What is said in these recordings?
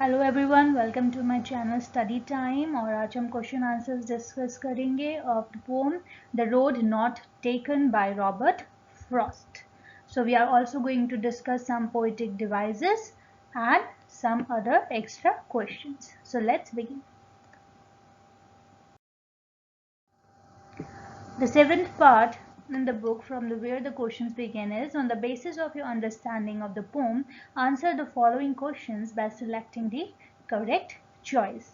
Hello everyone, welcome to my channel study time. और आज हम क्वेश्चन आंसर्स डिस्कस करेंगे of the poem the road not taken by Robert Frost. So we are also going to discuss some poetic devices and some other extra questions. So let's begin. The seventh part in the book from where the questions begin is, on the basis of your understanding of the poem, answer the following questions by selecting the correct choice.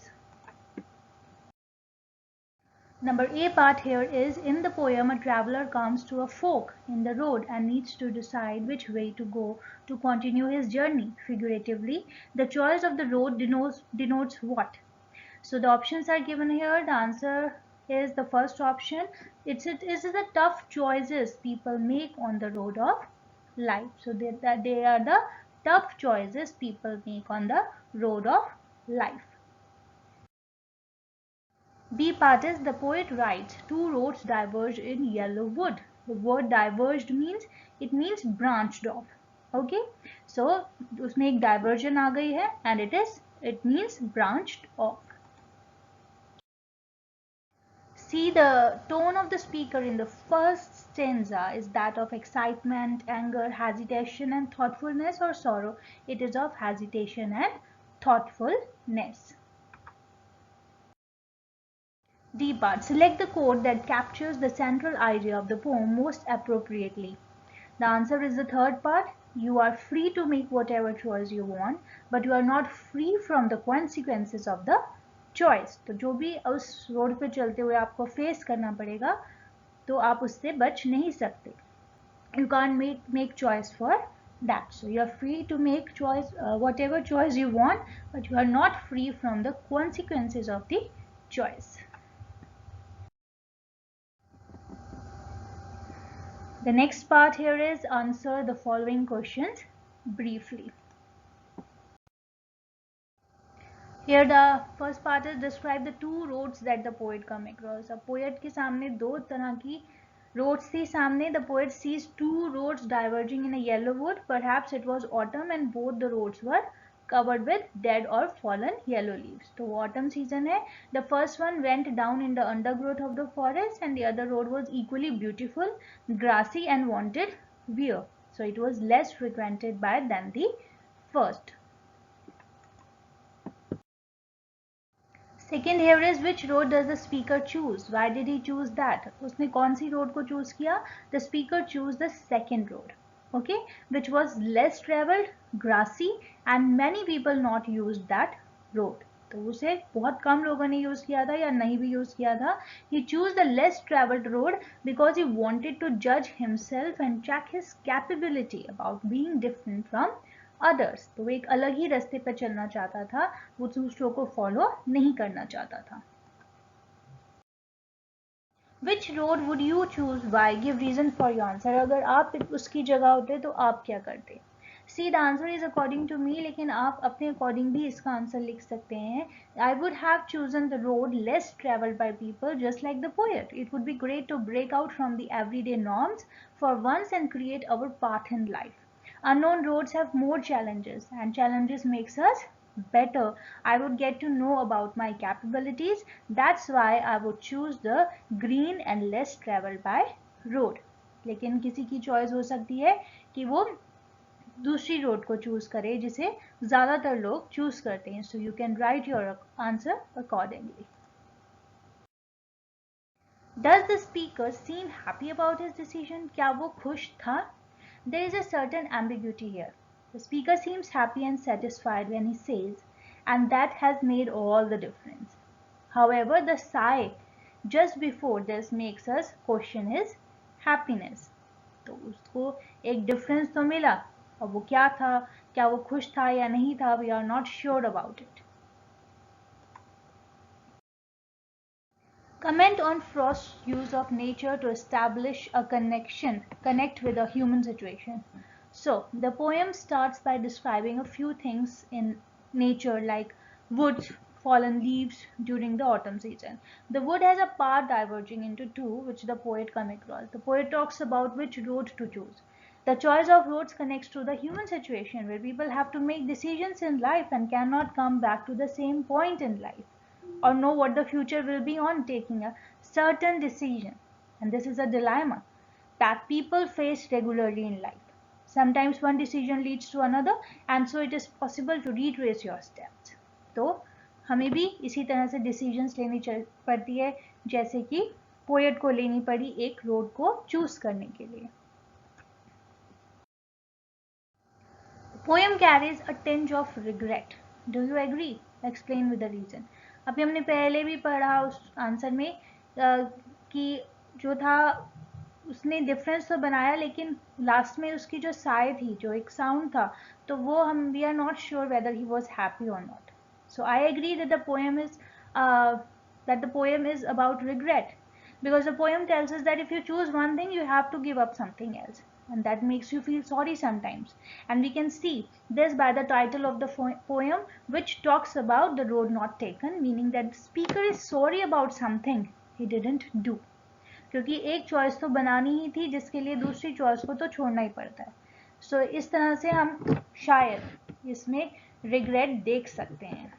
Number A part here is, in the poem a traveler comes to a fork in the road and needs to decide which way to go to continue his journey. Figuratively, the choice of the road denotes what? So the options are given here. The answer is the first option. It is the tough choices people make on the road of life. So they are the tough choices people make on the road of life. B part is, the poet writes, two roads diverged in yellow wood. The word diverged means branched off. Okay, so उसमें एक diversion आ गई है and it means branched off. See, the tone of the speaker in the first stanza is that of excitement, anger, hesitation and thoughtfulness, or sorrow. It is of hesitation and thoughtfulness. D part. Select the quote that captures the central idea of the poem most appropriately. The answer is the third part. You are free to make whatever choice you want, but you are not free from the consequences of the choice. तो जो भी उस road पे चलते हुए आपको face करना पड़ेगा, तो आप उससे बच नहीं सकते. You can't make choice for that. So you are free to make choice, whatever choice you want, but you are not free from the consequences of the choice. The next part here is, answer the following questions briefly. Here the first part is, describe the two roads that the poet come across. अब poet के सामने दो तरह की roads थी सामने. The poet sees two roads diverging in a yellow wood. Perhaps it was autumn and both the roads were covered with dead or fallen yellow leaves. तो autumn season है. The first one went down in the undergrowth of the forest and the other road was equally beautiful, grassy and wanted wear. So it was less frequented by than the first. Second here is, which road does the speaker choose? Why did he choose that? उसने कौन सी road को choose किया? The speaker chose the second road. Okay, which was less traveled, grassy and many people not used that road. तो उसे बहुत कम लोगों ने use किया था या नहीं भी यूज किया था. He chose the less traveled road because he wanted to judge himself and check his capability about being different from others. तो वो एक अलग ही रास्ते पर चलना चाहता था, वो दूसरों को फॉलो नहीं करना चाहता था. Which road would you choose? Why? Give reason for your answer. अगर आप उसकी जगह होते तो आप क्या करते? See, the answer is according to me, लेकिन आप अपने according भी इसका आंसर लिख सकते हैं. I would have chosen the road less traveled by people, just like the poet. It would be great to break out from the everyday norms for once and create our path in life. Unknown roads have more challenges, and challenges makes us better. I would get to know about my capabilities. That's why I would choose the green and less traveled by road. लेकिन किसी की choice हो सकती है कि वो दूसरी road को चूज करे जिसे ज्यादातर लोग चूज करते हैं. So you can write your answer accordingly. Does the speaker seem happy about his decision? क्या वो खुश था? There is a certain ambiguity here. The speaker seems happy and satisfied when he says, and that has made all the difference. However, the sigh just before this makes us question his happiness. तो उसको एक difference तो मिला. अब वो क्या था? क्या वो खुश था या नहीं था? We are not sure about it. Comment on Frost's use of nature to establish a connect with a human situation. So, the poem starts by describing a few things in nature like woods, fallen leaves during the autumn season. The wood has a path diverging into two, which the poet comes across. The poet talks about which road to choose. The choice of roads connects to the human situation where people have to make decisions in life and cannot come back to the same point in life or know what the future will be on taking a certain decision. And this is a dilemma that people face regularly in life. Sometimes one decision leads to another and so it is possible to retrace your steps. तो हमें भी इसी तरह से decisions लेनी पड़ती है जैसे कि पोएट को लेनी पड़ी एक रोड को चूज करने के लिए. Poem carries a tinge of regret. Do you agree? Explain with the reason. अभी हमने पहले भी पढ़ा उस आंसर में कि जो था उसने डिफरेंस तो बनाया लेकिन लास्ट में उसकी जो साय थी जो एक साउंड था तो वो हम we are not sure whether he was happy और not. So I agree that the poem is about regret because the poem tells us that if you choose one thing you have to give up something else and that makes you feel sorry sometimes, and we can see this by the title of the poem which talks about the road not taken, meaning that the speaker is sorry about something he didn't do क्योंकि एक choice तो बनानी ही थी जिसके लिए दूसरी choice को तो छोड़ना ही पड़ता है. सो इस तरह से हम शायद इसमें रिग्रेट देख सकते हैं.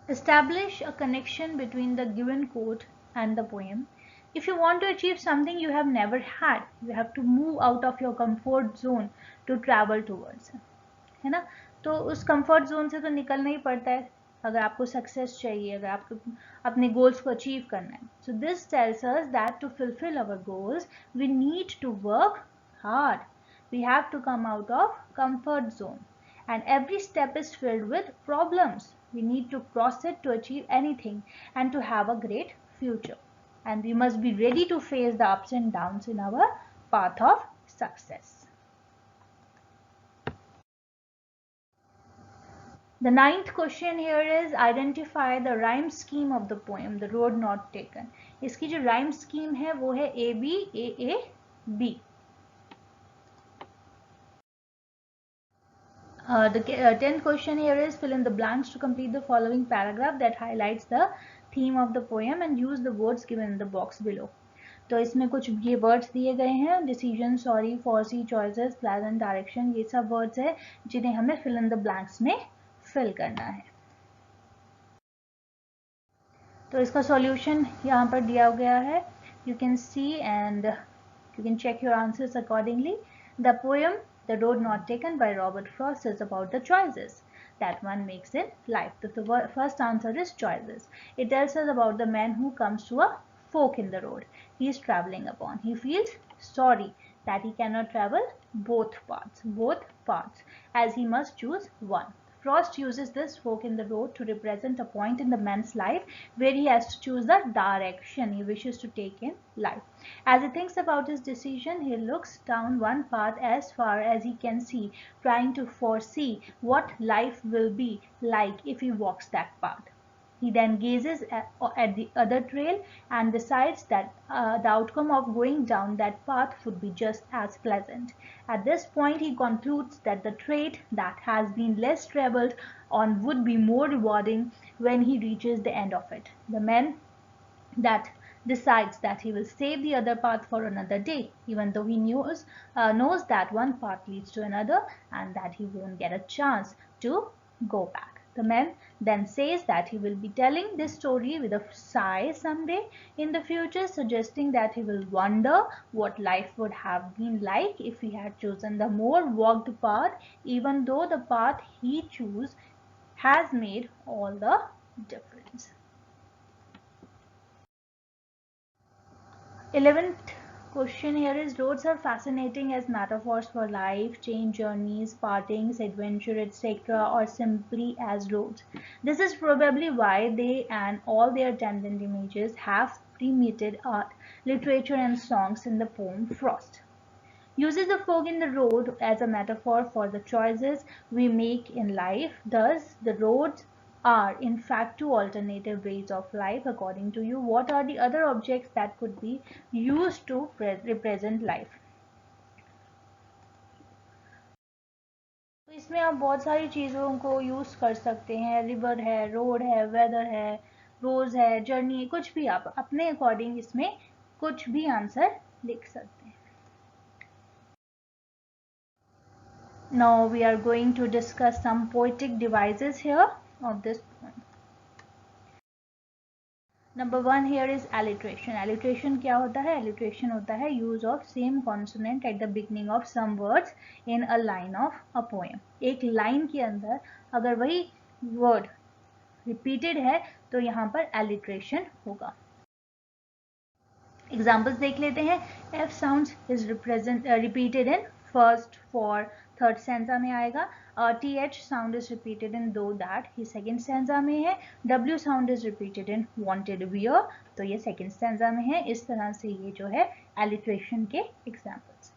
Establish a connection between the given quote and the poem. If you want to achieve something you have never had, you have to move out of your comfort zone to travel towards it. है ना. तो उस comfort zone से तो निकलना ही पड़ता है अगर आपको सक्सेस चाहिए, अगर आपको अपने गोल्स को अचीव करना है. So this tells us that to fulfil our goals we need to work hard. We have to come out of comfort zone and every step is filled with problems. We need to cross it to achieve anything and to have a great future. And we must be ready to face the ups and downs in our path of success. The ninth question here is identify the rhyme scheme of the poem, The Road Not Taken. इसकी जो rhyme scheme है वो है AB, AA, B. The 10th question here is fill in the blanks to complete the following paragraph that highlights the theme of the poem and use the words given in the box below. तो इसमें कुछ ये words दिए गए हैं, decision, sorry, फॉर्सी, choices, pleasant, direction, ये सब वर्ड्स है जिन्हें हमें फिल इन द ब्लैंक्स में फिल करना है. तो इसका सॉल्यूशन यहाँ पर दिया गया है. You can see and you can check your answers accordingly. The poem The Road Not Taken by Robert Frost is about the choices that one makes in life. The first answer is choices. It tells us about the man who comes to a fork in the road he is traveling upon. He feels sorry that he cannot travel both paths, as he must choose one. Frost uses this fork in the road to represent a point in the man's life where he has to choose the direction he wishes to take in life. As he thinks about his decision, he looks down one path as far as he can see, trying to foresee what life will be like if he walks that path. He then gazes at the other trail and decides that the outcome of going down that path would be just as pleasant. At this point, he concludes that the trait that has been less traveled on would be more rewarding when he reaches the end of it. The man that decides that he will save the other path for another day, even though he knows that one path leads to another and that he won't get a chance to go back. The man then says that he will be telling this story with a sigh someday in the future, suggesting that he will wonder what life would have been like if he had chosen the more walked path, even though the path he chose has made all the difference. 11th question here is roads are fascinating as metaphors for life, change, journeys, partings, adventure, etc., or simply as roads. This is probably why they and all their attendant images have permeated art, literature, and songs in the poem Frost. Uses the fork in the road as a metaphor for the choices we make in life. Thus, the roads are in fact two alternative ways of life. According to you, what are the other objects that could be used to represent life? तो इसमें आप बहुत सारी चीज़ों को use कर सकते हैं. रिवर है, रोड है, वेदर है, रोज है, जर्नी है, कुछ भी आप अपने अकॉर्डिंग इसमें कुछ भी आंसर लिख सकते हैं. Now we are going to discuss some poetic devices here of this poem. Number 1 here is alliteration. Alliteration क्या होता है? Alliteration होता है use of same consonant at the beginning of some words in a line of a poem. एक line के अंदर अगर वही word repeated है तो यहाँ पर alliteration होगा. Examples देख लेते हैं. F sounds is repeated in first, for, third stanza में आएगा. TH sound is repeated in though, that, ये second stanza में है. W sound is repeated in wanted, wear, तो ये second stanza में है. इस तरह से ये जो है alliteration के examples.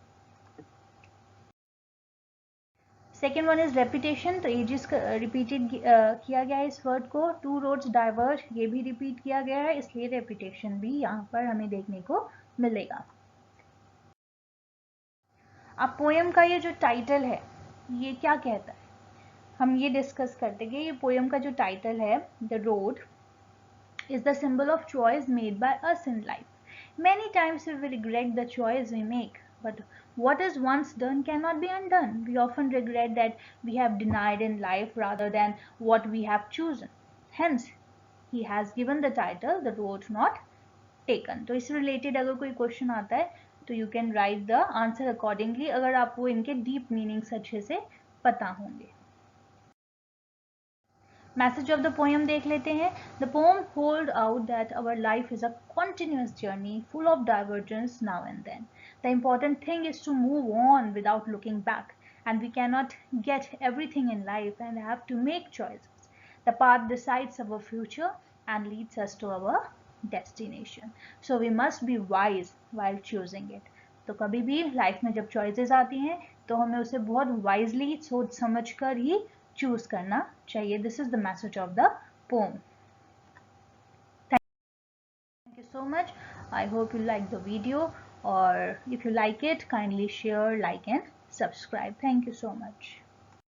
Second one is repetition. तो ये जिस रिपीटेड किया गया है इस वर्ड को. टू रोड्स डाइवर्ज, ये भी रिपीट किया गया है, इसलिए रेपिटेशन भी यहाँ पर हमें देखने को मिलेगा. अब पोएम का ये जो टाइटल है ये क्या कहता है, हम ये डिस्कस करते हैं. ये पोएम का जो टाइटल है, the road is the symbol of choice made by us in life. Many times we regret the choice we make, but what is once done cannot be undone. We often regret that we have denied in life rather than what we have chosen. Hence, he has given the title The Road Not Taken. तो इससे related अगर कोई question आता है तो you can write the answer accordingly, अगर आपको इनके डीप मीनिंग्स अच्छे से पता होंगे. मैसेज ऑफ द पोएम देख लेते हैं. The poem hold out that our life is a continuous journey full of divergence now and then. The important thing is to move on without looking back, and we cannot get everything in life and have to make choices. The path decides our future and leads us to our destination. So we must be wise while choosing it. तो कभी भी life में जब choices आती हैं तो हमें उसे बहुत वाइजली सोच समझ कर ही चूज करना चाहिए. This is the message of the pome. Thank you so much. I hope you like the video, or if you like it, kindly share, like and subscribe. Thank you so much.